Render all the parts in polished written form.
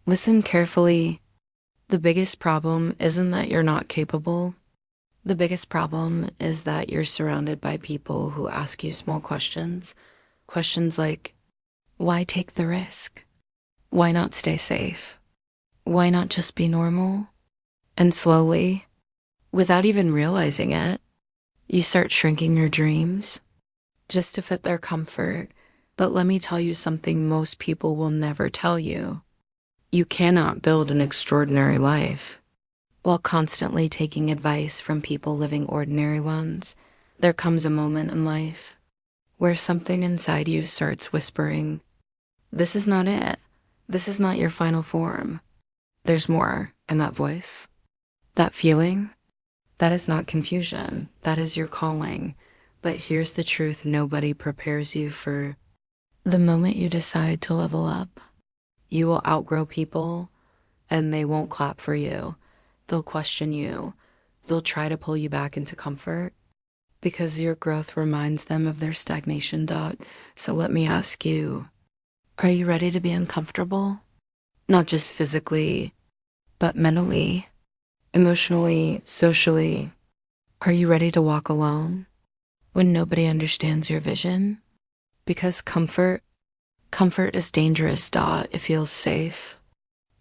Listen carefully. The biggest problem isn't that you're not capable. The biggest problem is that you're surrounded by people who ask you small questions. Questions like, why take the risk? Why not stay safe? Why not just be normal? And slowly, without even realizing it, you start shrinking your dreams just to fit their comfort. But let me tell you something most people will never tell you. You cannot build an extraordinary life while constantly taking advice from people living ordinary ones. There comes a moment in life where something inside you starts whispering, this is not it. This is not your final form. There's more in that voice. That feeling, that is not confusion. That is your calling. But here's the truth nobody prepares you for. The moment you decide to level up, you will outgrow people and they won't clap for you. They'll question you. They'll try to pull you back into comfort because your growth reminds them of their stagnation. So let me ask you, are you ready to be uncomfortable? Not just physically, but mentally, emotionally, socially. Are you ready to walk alone when nobody understands your vision? Because comfort is dangerous. It feels safe,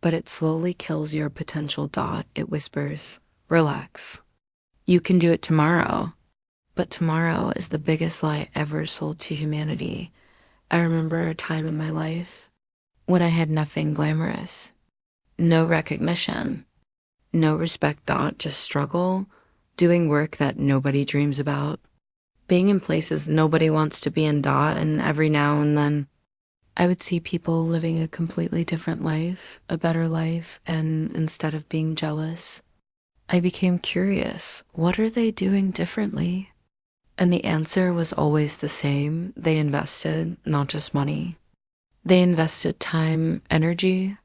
but it slowly kills your potential. It whispers, relax. You can do it tomorrow. But tomorrow is the biggest lie ever sold to humanity. I remember a time in my life when I had nothing glamorous, no recognition, no respect. Just struggle, doing work that nobody dreams about, being in places nobody wants to be in. And every now and then, I would see people living a completely different life, a better life, and instead of being jealous, I became curious. What are they doing differently? And the answer was always the same. They invested not just money. They invested time, energy,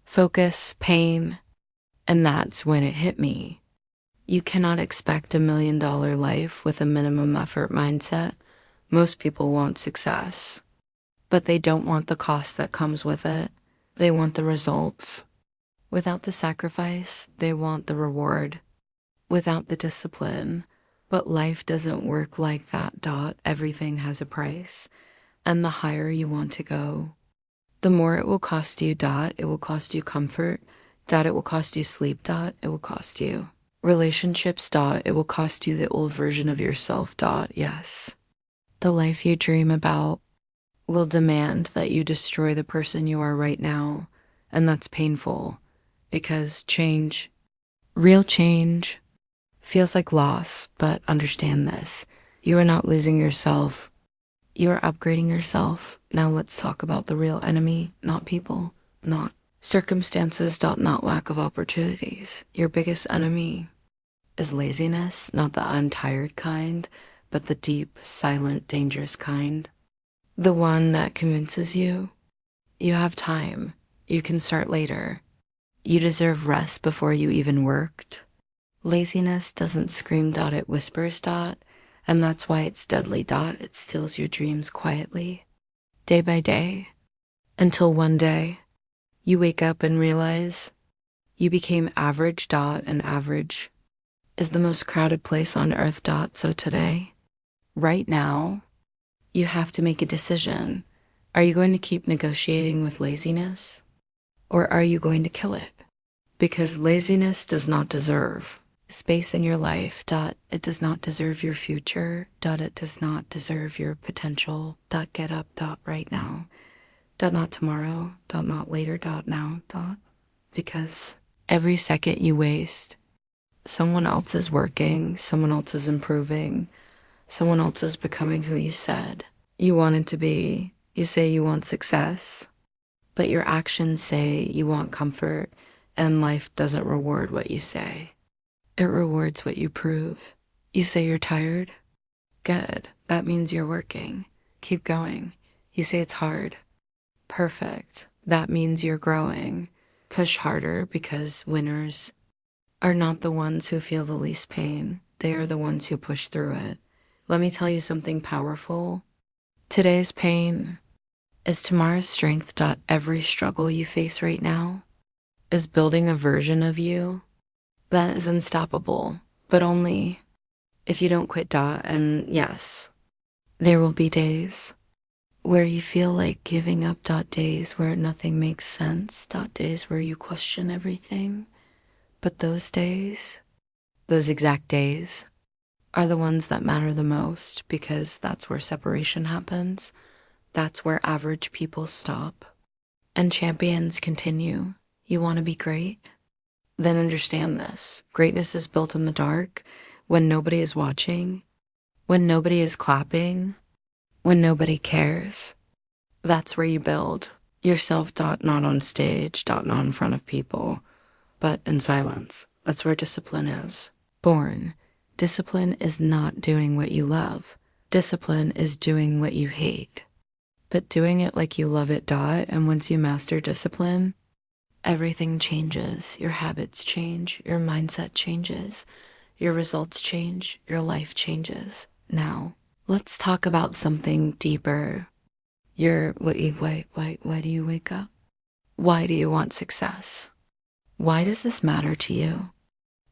focus, pain, and that's when it hit me. You cannot expect $1 million life with a minimum effort mindset. Most people want success, but they don't want the cost that comes with it. They want the results. Without the sacrifice, they want the reward. Without the discipline. But life doesn't work like that. Everything has a price. And the higher you want to go, the more it will cost you. It will cost you comfort. It will cost you sleep. It will cost you relationships. It will cost you the old version of yourself. Yes. The life you dream about will demand that you destroy the person you are right now. And that's painful because change, real change, feels like loss. But understand this, you are not losing yourself. You are upgrading yourself. Now let's talk about the real enemy, not people, not circumstances. Not lack of opportunities. Your biggest enemy is laziness, not the I'm tired kind, but the deep, silent, dangerous kind. The one that convinces you you have time, you can start later, you deserve rest before you even worked. Laziness doesn't scream. It whispers. And that's why it's deadly. It steals your dreams quietly, day by day, until one day you wake up and realize you became average. And average is the most crowded place on earth. So today, right now, you have to make a decision. Are you going to keep negotiating with laziness, or are you going to kill it? Because laziness does not deserve space in your life. It does not deserve your future. It does not deserve your potential. Get up. Right now. Not tomorrow. Not later. Now. Because every second you waste, someone else is working, someone else is improving, someone else is becoming who you said you wanted to be. You say you want success, but your actions say you want comfort, and life doesn't reward what you say. It rewards what you prove. You say you're tired? Good. That means you're working. Keep going. You say it's hard? Perfect. That means you're growing. Push harder, because winners are not the ones who feel the least pain. They are the ones who push through it. Let me tell you something powerful. Today's pain is tomorrow's strength. Every struggle you face right now is building a version of you that is unstoppable, but only if you don't quit dot. And yes, there will be days where you feel like giving up dot, days where nothing makes sense dot, days where you question everything. But those days, those exact days, are the ones that matter the most, because that's where separation happens. That's where average people stop and champions continue. You want to be great? Then understand this. Greatness is built in the dark, when nobody is watching, when nobody is clapping, when nobody cares. That's where you build yourself dot, not on stage dot, not in front of people, but in silence. That's where discipline is born. Discipline is not doing what you love. Discipline is doing what you hate, but doing it like you love it dot. And once you master discipline, everything changes. Your habits change, your mindset changes, your results change, your life changes. Now, let's talk about something deeper. Why do you wake up? Why do you want success? Why does this matter to you?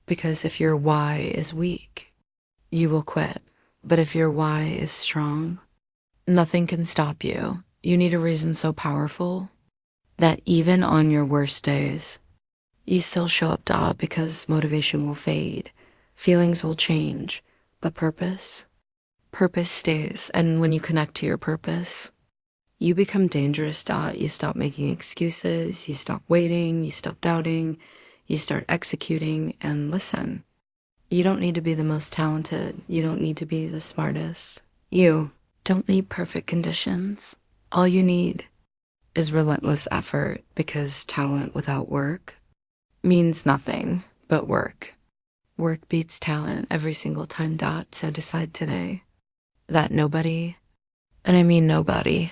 Because if your why is weak, you will quit. But if your why is strong, nothing can stop you. You need a reason so powerful that even on your worst days, you still show up dot, because motivation will fade, feelings will change, but purpose stays. And when you connect to your purpose, you become dangerous dot. You stop making excuses, you stop waiting, you stop doubting, you start executing. And listen, you don't need to be the most talented. You don't need to be the smartest. You don't need perfect conditions. All you need is relentless effort, because talent without work means nothing but work. Work beats talent every single time dot. So decide today that nobody, and I mean nobody,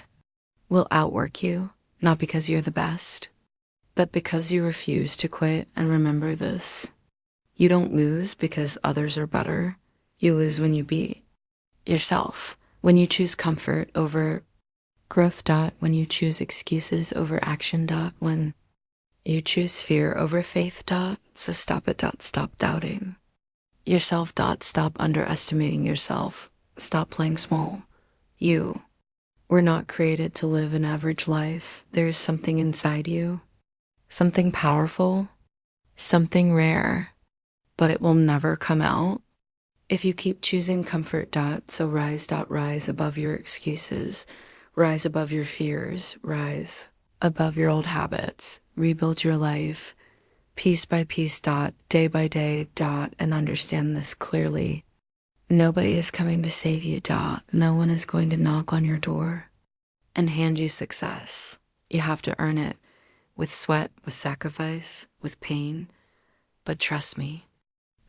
will outwork you, not because you're the best, but because you refuse to quit. And remember this: you don't lose because others are better. You lose when you beat yourself, when you choose comfort over growth dot, when you choose excuses over action dot, when you choose fear over faith dot. So stop it dot, stop doubting yourself dot, stop underestimating yourself, stop playing small. You were not created to live an average life. There is something inside you, something powerful, something rare, but it will never come out if you keep choosing comfort dot. So rise dot, rise above your excuses, rise above your fears, rise above your old habits, rebuild your life piece by piece dot, day by day dot. And understand this clearly: nobody is coming to save you dot. No one is going to knock on your door and hand you success. You have to earn it with sweat, with sacrifice, with pain. But trust me,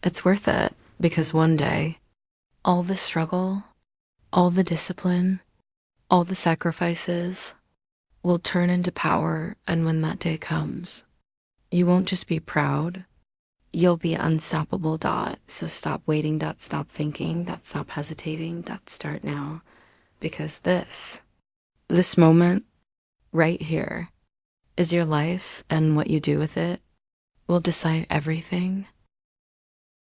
it's worth it, because one day, all the struggle, all the discipline, all the sacrifices will turn into power. And when that day comes, you won't just be proud, you'll be unstoppable dot. So stop waiting dot, stop thinking dot, stop hesitating dot, start now. Because this moment right here is your life, and what you do with it will decide everything.